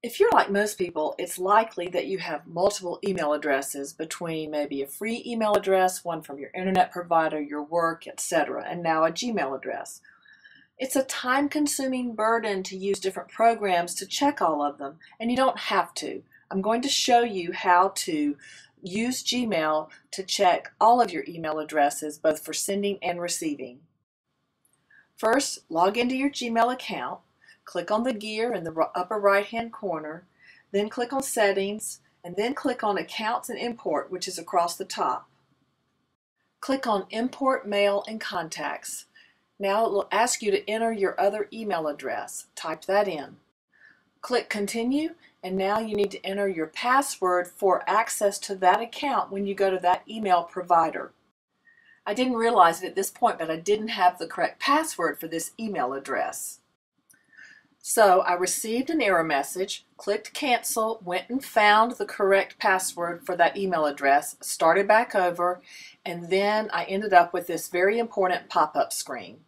If you're like most people, it's likely that you have multiple email addresses between maybe a free email address, one from your internet provider, your work, etc., and now a Gmail address. It's a time-consuming burden to use different programs to check all of them, and you don't have to. I'm going to show you how to use Gmail to check all of your email addresses, both for sending and receiving. First, log into your Gmail account. Click on the gear in the upper right-hand corner, then click on Settings, and then click on Accounts and Import, which is across the top. Click on Import Mail and Contacts. Now it will ask you to enter your other email address. Type that in. Click Continue, and now you need to enter your password for access to that account when you go to that email provider. I didn't realize it at this point, but I didn't have the correct password for this email address. So I received an error message, clicked cancel, went and found the correct password for that email address, started back over, and then I ended up with this very important pop-up screen.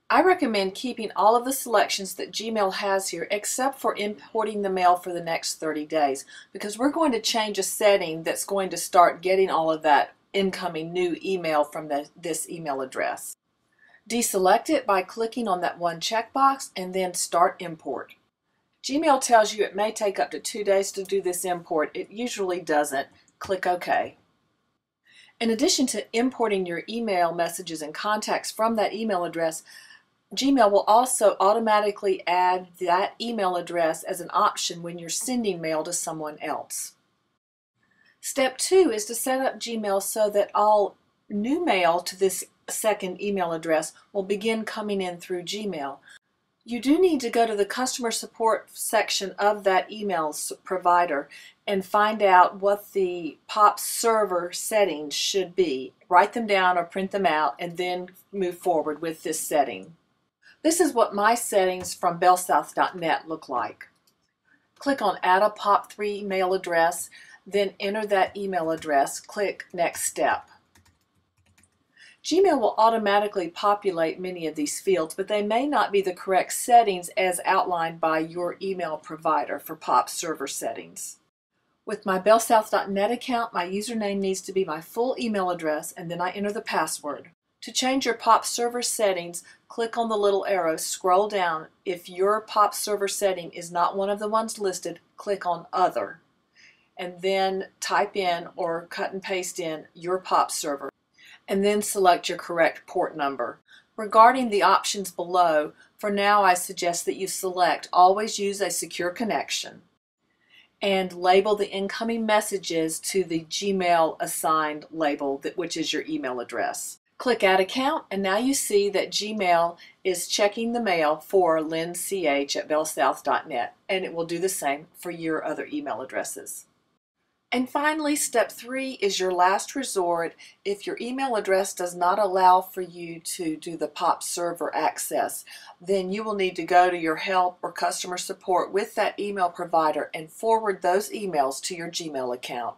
I recommend keeping all of the selections that Gmail has here except for importing the mail for the next 30 days, because we're going to change a setting that's going to start getting all of that incoming new email from this email address. Deselect it by clicking on that one checkbox and then Start Import. Gmail tells you it may take up to 2 days to do this import. It usually doesn't. Click OK. In addition to importing your email messages and contacts from that email address, Gmail will also automatically add that email address as an option when you're sending mail to someone else. Step 2 is to set up Gmail so that all new mail to this second email address will begin coming in through Gmail. You do need to go to the customer support section of that email provider and find out what the POP server settings should be. Write them down or print them out and then move forward with this setting. This is what my settings from bellsouth.net look like. Click on Add a POP3 email address, then enter that email address. Click Next Step. Gmail will automatically populate many of these fields, but they may not be the correct settings as outlined by your email provider for POP server settings. With my bellsouth.net account, my username needs to be my full email address, and then I enter the password. To change your POP server settings, click on the little arrow, scroll down. If your POP server setting is not one of the ones listed, click on Other, and then type in or cut and paste in your POP server, and then select your correct port number. Regarding the options below, for now I suggest that you select Always Use a Secure Connection and label the incoming messages to the Gmail assigned label, which is your email address. Click Add Account, and now you see that Gmail is checking the mail for lynnch@bellsouth.net, and it will do the same for your other email addresses. And finally, step 3 is your last resort. If your email address does not allow for you to do the POP server access, then you will need to go to your help or customer support with that email provider and forward those emails to your Gmail account.